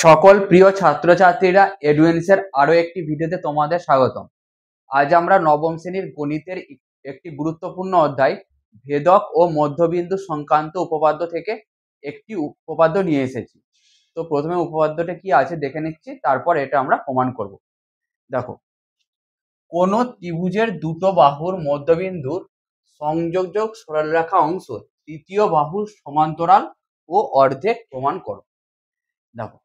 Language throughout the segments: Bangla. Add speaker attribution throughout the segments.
Speaker 1: সকল প্রিয় ছাত্রছাত্রীরা এডুয়েন্সের আরো একটি ভিডিওতে তোমাদের স্বাগতম। আজ আমরা নবম শ্রেণীর গণিতের একটি গুরুত্বপূর্ণ অধ্যায় ভেদক ও মধ্যবিন্দু সংক্রান্ত উপপাদ্য থেকে একটি উপপাদ্য নিয়ে এসেছি। তো প্রথমে উপপাদ্যটা কি আছে দেখে নিচ্ছি, তারপর এটা আমরা প্রমাণ করব। দেখো, কোন ত্রিভুজের দুটো বাহুর মধ্যবিন্দুর সংযোজক সরলরেখা অংশ তৃতীয় বাহুর সমান্তরাল ও অর্ধেক প্রমাণ করো। দেখো,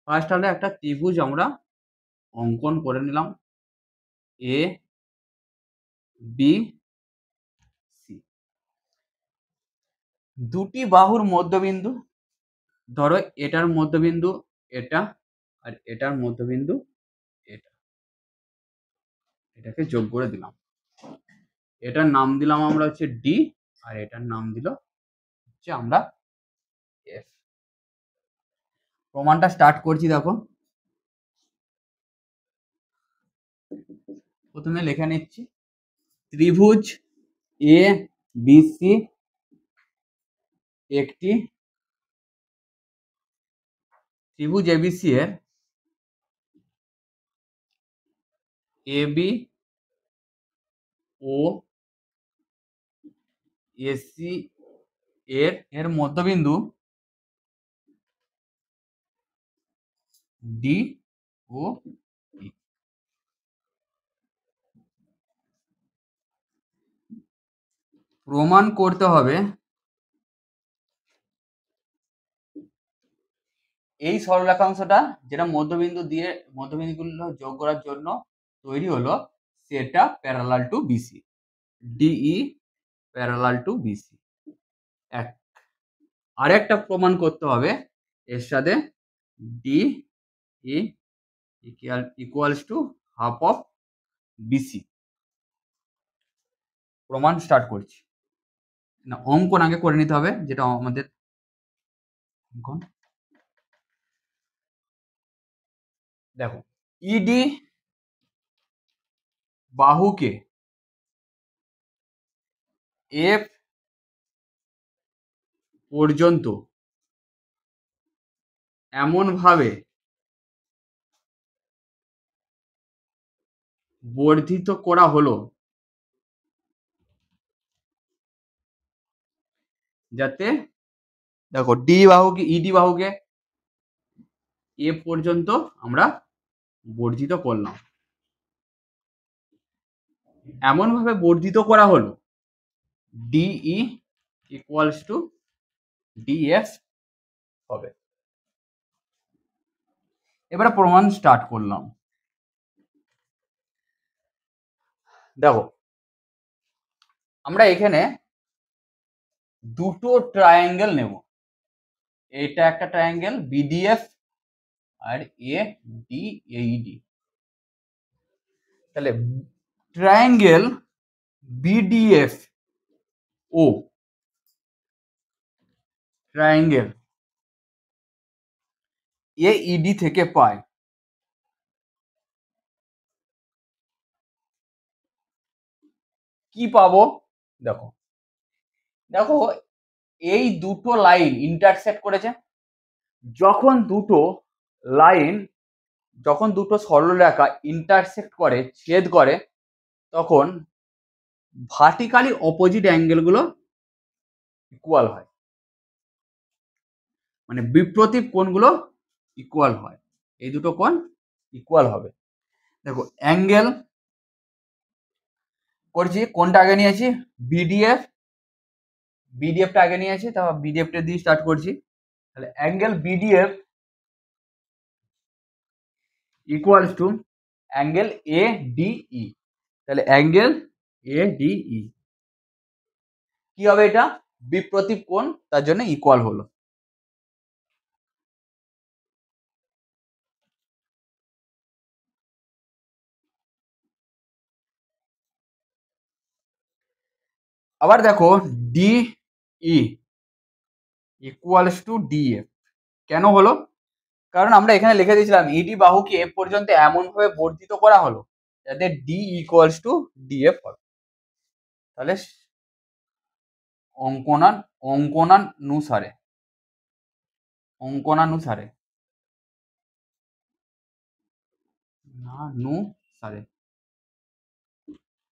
Speaker 1: ফার্স্ট হলে একটা ত্রিভুজ আমরা অঙ্কন করে নিলাম, এ বি সি। দুটি বাহুর মধ্যবিন্দু, ধরো এটার মধ্যবিন্দু এটা আর এটার মধ্যবিন্দু এটা, এটাকে যোগ করে দিলাম। এটার নাম দিলাম আমরা হচ্ছে ডি আর এটার নাম দিল হচ্ছে আমরা এফ। প্রমাণটা স্টার্ট করছি। দেখো, প্রথমে লিখে নিচ্ছি ত্রিভুজ এ বি সি একটি ত্রিভুজ এবিসি এর এ বি ও এসি এর মধ্যবিন্দু ডি ও ই। প্রমাণ করতে হবে এই সরলরেখাংশটা যেটা মধ্যবিন্দুগুলো যোগ করার জন্য তৈরি হলো, সেটা parallel to BC, DE parallel to BC. আরেকটা প্রমাণ করতে হবে এর সাথে D E equals to half of BC. প্রমাণ স্টার্ট করছি। না, অঙ্কন আগে করে নিতে হবে, যেটা আমাদের অঙ্কন। দেখো, ইডি বাহুকে এফ পর্যন্ত এমন ভাবে বর্ধিত করা হলো যাতে, দেখো ইডি বাহুকে এফ পর্যন্ত আমরা বর্ধিত করলাম। এমন ভাবে বর্ধিত করা হলো ডিই ইকুয়ালস টু ডিএফ হবে। এবারে প্রমাণ স্টার্ট করলাম। দেখো, আমরা এখানে দুটো ট্রায়াঙ্গেল নেব। এটা একটা ট্রায়াঙ্গেল বিডিএফ আর এ ডি এইডি। তাহলে ট্রায়াঙ্গেল বিডিএফ ও ট্রায়াঙ্গেল এইডি থেকে পাই কি পাবো। দেখো দেখো এই দুটো লাইন ইন্টারসেক্ট করেছে। যখন দুটো সরলরেখা ইন্টারসেক্ট করে, ছেদ করে, তখন ভার্টিক্যালি অপোজিট অ্যাঙ্গেলগুলো ইকুয়াল হয়, মানে বিপ্রতীপ কোণগুলো ইকুয়াল হয়। এই দুটো কোণ ইকুয়াল হবে। দেখো, অ্যাঙ্গেল করছি, কোনটা আগে নিয়েছি বিডিএফটা আগে নিয়েছি, তারপর বিডিএফটা দিয়ে স্টার্ট করছি। তাহলে angle BDF equals to angle A DE. তাহলে অ্যাঙ্গেল এ ডিই কি হবে, এটা বিপ্রতীপ কোণ, তার জন্য ইকুয়াল হলো। আবার দেখো, ডিই ইকুয়ালস টু ডিএফ কেন হলো? কারণ আমরা এখানে লিখে দিয়েছিলাম ইডি বাহুকে এফ পর্যন্ত এমন ভাবে বর্ধিত করা হলো যাতে ডি ইকুয়ালস টু ডিএফ হবে। তাহলে অঙ্কনানুসারে নানুসারে,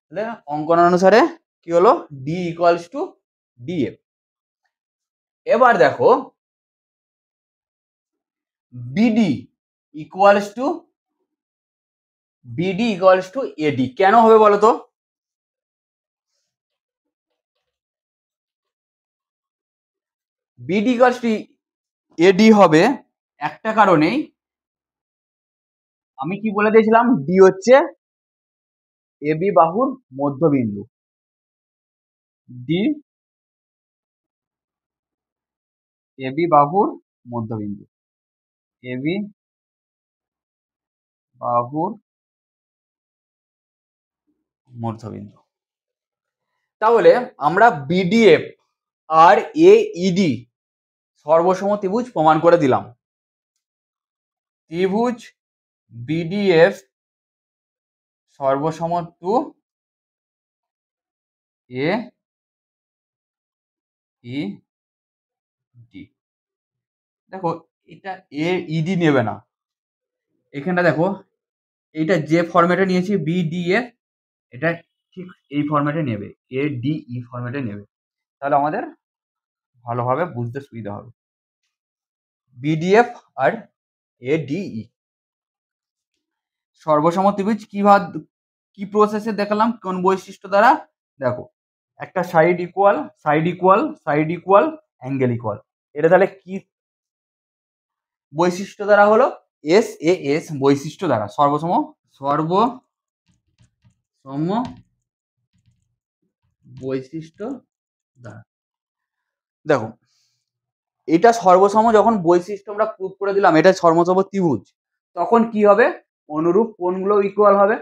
Speaker 1: তাহলে অঙ্কন অনুসারে কি হলো, ডি ইকুয়ালস টু ডিএফ। এবার দেখো বিডি ইকুয়ালস টু এডি কেন হবে বলো তো? বিডি ইকুয়ালস টু এডি হবে একটা কারণেই, আমি কি বলে দিয়েছিলাম, ডি হচ্ছে এবি বাহুর মধ্যবিন্দু, ডি এবি বাহুর মধ্যবিন্দু, এবি বাহুর মধ্যবিন্দু। তাহলে আমরা বিডিএফ আর এইডি সর্বসম ত্রিভুজ প্রমাণ করে দিলাম। ত্রিভুজ BDF সর্বসম two A E D. দেখো এটা এ ইডি নেবে না, এখানটা দেখো এইটা যে ফরম্যাটে নিয়েছি বিডিএফ, এটা ঠিক এই ফরম্যাটে নেবে, এ ডি ই ফরম্যাটে নেবে, তাহলে আমাদের ভালোভাবে বুঝতে সুবিধা হবে। বিডিএফ আর এডিই সর্বসম ত্রিভুজ কি প্রসেসে দেখালাম, কোন বৈশিষ্ট্য দ্বারা? দেখো একটা side equal, side equal, side equal, angle equal, এটা তাহলে কি বৈশিষ্ট্য দ্বারা হলো? এস এ এস বৈশিষ্ট্য দ্বারা, সর্বসম বৈশিষ্ট্য দ্বারা। দেখো এটা সর্বসম যখন বৈশিষ্ট্য আমরা প্রুভ করে দিলাম এটা সর্বসম ত্রিভুজ, তখন কি হবে, অনুরূপ কোণগুলো ইকুয়াল হবে।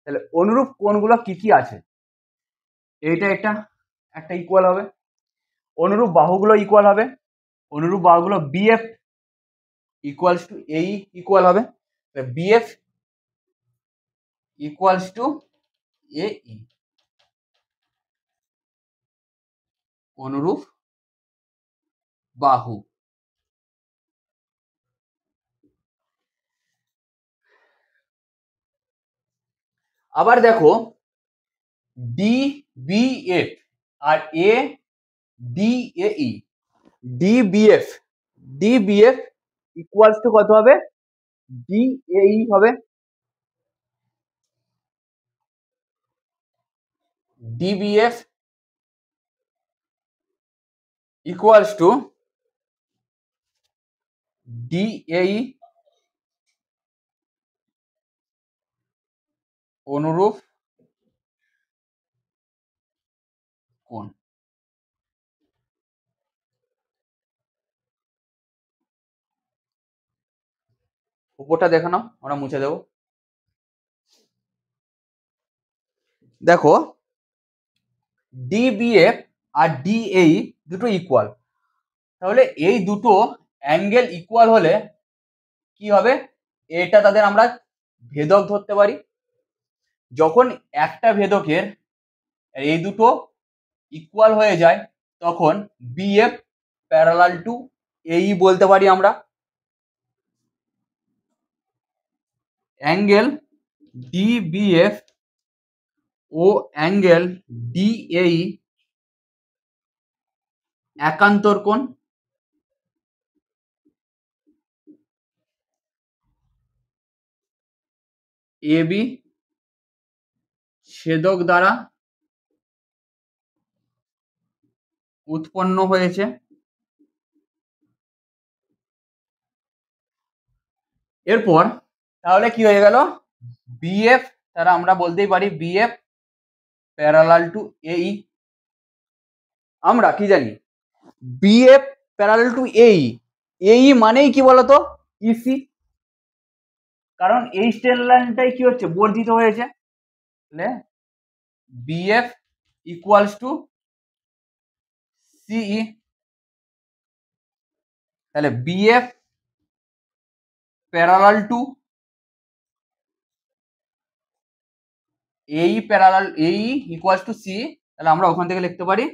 Speaker 1: তাহলে অনুরূপ কোণগুলো কি কি আছে, এইটা একটা একটা ইকুয়াল হবে, অনুরূপ বাহুগুলো ইকুয়াল হবে, অনুরূপ বাহুগুলো বিএফ ইকুয়ালস টু এই ইকুয়াল হবে, BF equals to A E, অনুরূপ বাহু। আবার দেখো ডিবিএফ আর A DAE, DBF DBF equals to কত হবে, ডিএই হবে, ডিবিএফ ইকুয়ালস টু ডিএই অনুরূপ কোণ। উপরটা দেখে নাও, আমরা মুছে দেবো। দেখো ডিবিএফ আর ডিএই দুটো ইকুয়াল, তাহলে এই দুটো অ্যাঙ্গেল ইকুয়াল হলে কি হবে, এটা তাদের আমরা ভেদক ধরতে পারি। যখন একটা ভেদকের এই দুটো ইকুয়াল হয়ে যায় তখন বিএফ প্যারালাল টু এই বলতে পারি আমরা। অ্যাঙ্গেল ডিবিএফ ও অ্যাঙ্গেল ডিএই একান্তর কোণ, এবি ছেদক দ্বারা উৎপন্ন হয়েছে। এরপর তাহলে কি হয়ে গেল, বিএফ তারা আমরা বলতেই পারি বিএফ প্যারালাল টু এই। আমরা কি জানি, বিএফ প্যারালাল টু এই, এই মানেই কি বলতো, ইসি, কারণ এই স্ট্রেট লাইনটাই কি হচ্ছে, বর্ধিত হয়েছে, তাহলে বিএফ ইকুয়ালস টু সিই, তাহলে বিএফ প্যারালাল টু এই প্যারালাল এই ইকুয়ালস টু সি, তাহলে আমরা ওখান থেকে লিখতে পারি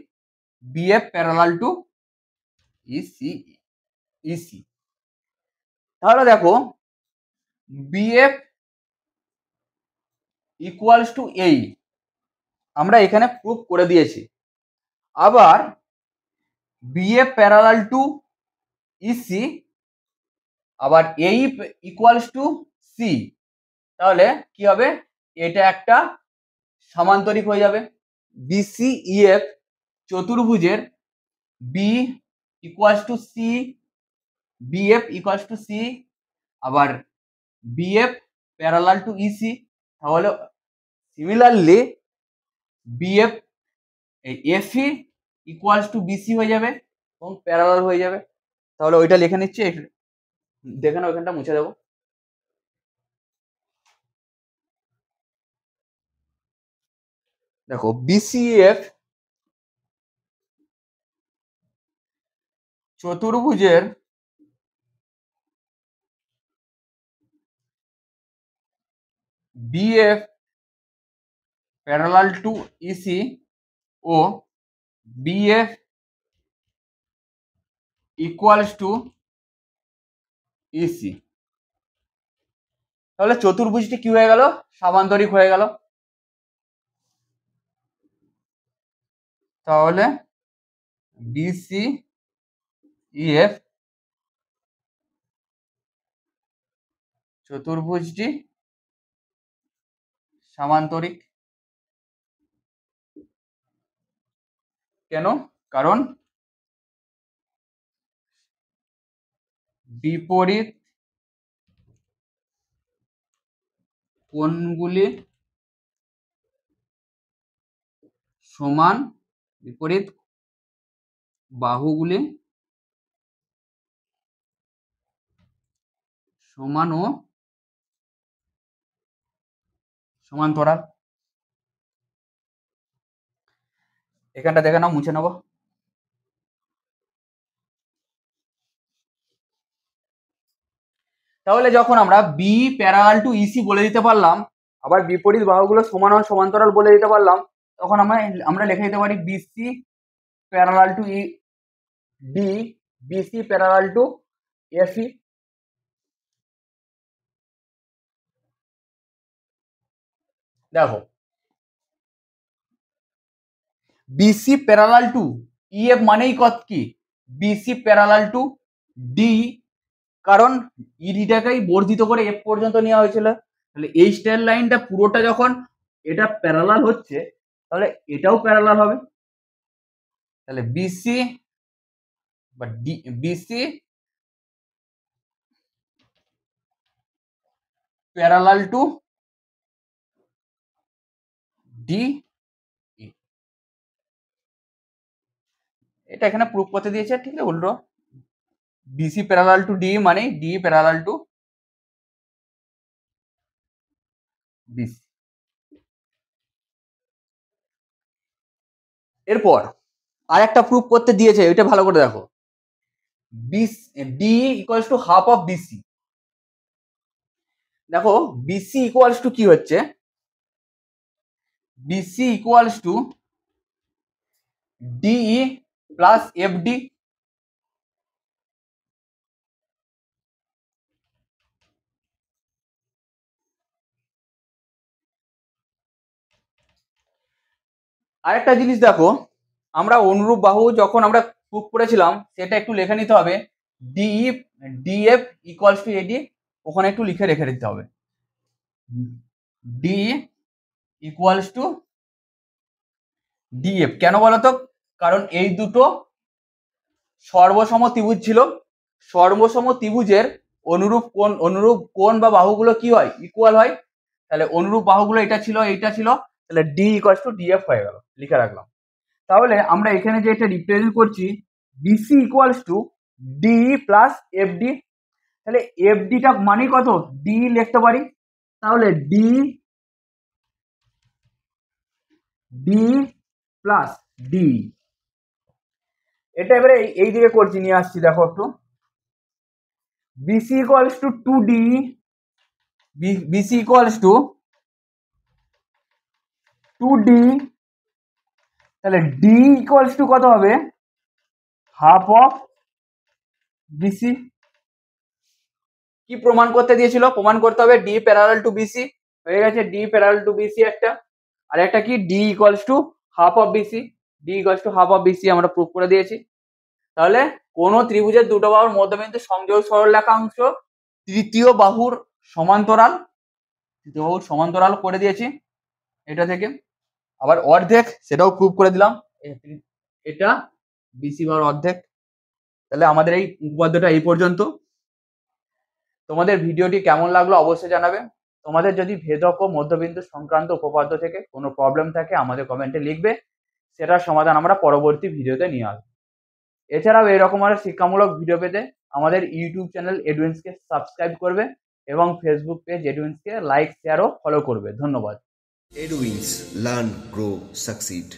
Speaker 1: BF parallel to EC, EC. তাহলে দেখো বিএফ ইকুয়ালস টু এই আমরা এখানে প্রুফ করে দিয়েছি। আবার বিএফ প্যারালাল টু ইসি, আবার এই ইকুয়ালস টু সি, তাহলে কি হবে, এটা একটা সামান্তরিক হয়ে যাবে। বিসিইএফ চতুর্ভুজের B equals to C, BF equals to C, আবার বিএফ প্যারালাল টু ইসি, তাহলে similarly BF FE equals to BC হয়ে যাবে এবং প্যারালাল হয়ে যাবে। তাহলে ওইটা লিখে নিচ্ছি, দেখে নাও, ওইখানটা মুছে দেবো। দেখো বিসিএফ চতুর্ভুজের বিএফ প্যারালাল টু ইসি ও বিএফ ইকুয়ালস টু ইসি, তাহলে চতুর্ভুজটি কি হয়ে গেল, সামান্তরিক হয়ে গেল। তাহলে বিসি ইএফ চতুর্ভুজটি সামান্তরিক। কেন? কারণ বিপরীত কোণগুলি সমান, বিপরীত বাহুগুলি সমান ও সমান্তরাল। এখানটা দেখে নাও, মুছে নেবো। তাহলে যখন আমরা বি প্যারালাল টু ইসি বলে দিতে পারলাম, আবার বিপরীত বাহুগুলো সমান ও সমান্তরাল বলে দিতে পারলাম, তখন আমরা লিখে দিতে পারি BC parallel to D, BC parallel to FE. দেখো বিসি প্যারালাল টু ইএফ মানেই কত কি, বিসি প্যারালাল টু ডি, কারণ ইডিটাকেই বর্ধিত করে এফ পর্যন্ত নেওয়া হয়েছিল। তাহলে এই স্ট্রেট লাইনটা পুরোটা যখন এটা প্যারালাল হচ্ছে, তাহলে এটাও প্যারালাল হবে। তাহলে বিসি বা D, BC parallel to D, এটা এখানে প্রুফ করতে দিয়েছে, ঠিক আছে, উল্টো বিসি প্যারালাল টু ডি মানে ডি প্যারালাল টু বিসি। এরপর আর একটা প্রুফ করতে দিয়েছে, এটা ভালো করে দেখো, D equals to half of BC. দেখো বিসি ইকুয়ালস টু কি হচ্ছে, BC equals to DE plus FD. আরেকটা জিনিস দেখো, আমরা অনুরূপ বাহু যখন আমরা প্রুফ করেছিলাম, সেটা একটু লিখে নিতে হবে, ডিই ডিএফ ইকুয়ালস টু এডি, ওখানে একটু লিখে রেখে দিতে হবে, ডি ইকুয়ালস টু ডিএফ। কেন বলতো, কারণ এই দুটো সর্বসম ত্রিভুজ ছিল, সর্বসম ত্রিভুজের অনুরূপ কোণ বা বাহুগুলো কি হয়, ইকুয়াল হয়। তাহলে অনুরূপ বাহুগুলো এটা ছিল, এইটা ছিল, তাহলে ডি ইকুয়ালস টু ডিএফ হয়ে গেল, লিখে রাখলাম। তাহলে আমরা এখানে যে এটা রিপ্রেজেন্ট করছি, BC equals to D plus FD, তাহলে এফডিটা মানে কত, ডি লিখতে পারি, তাহলে ডি ডি প্লাস ডি, এটা এবারে এই দিকে করছি, নিয়ে আসছি, দেখো একটু, BC equals to two D, BC equals to two D, তাহলে ডি ইকুয়ালস টু কত হবে, হাফ অফ বিসি। কি প্রমাণ করতে দিয়েছিল, প্রমাণ করতে হবে ডি প্যারালাল টু বিসি, হয়ে গেছে ডি প্যারাল টু বিসি একটা, আর একটা কি D equals to half of BC, D equals to half of BC আমরা প্রুভ করে দিয়েছি। তাহলে কোন ত্রিভুজের দুটো বাহুর মধ্যবিন্দু সংযোগ সরলরেখাংশ তৃতীয় বাহুর সমান্তরাল, তৃতীয় বাহুর সমান্তরাল করে দিয়েছি এটা থেকে। আবার অর্ধেক সেটাও প্রুভ করে দিলাম, এটা বিসি বাহুর অর্ধেক। তাহলে আমাদের এই উপপাদ্যটা এই পর্যন্ত। তোমাদের ভিডিওটি কেমন লাগলো অবশ্যই জানাবে। তোমাদের যদি ভেদক ও মধ্যবিন্দু সংক্রান্ত উপপাদ্য থেকে কোনো প্রবলেম থাকে আমাদের কমেন্টে লিখবে, সেটার সমাধান আমরা পরবর্তী ভিডিওতে নিয়ে আসবো। এছাড়াও এরকম আরো শিক্ষামূলক ভিডিও পেতে আমাদের ইউটিউব চ্যানেল এডুইন্সকে সাবস্ক্রাইব করবে এবং ফেসবুক পেজ এডুইন্সকে লাইক, শেয়ার ও ফলো করবে। ধন্যবাদ।
Speaker 2: Edwins Learn, Grow, Succeed.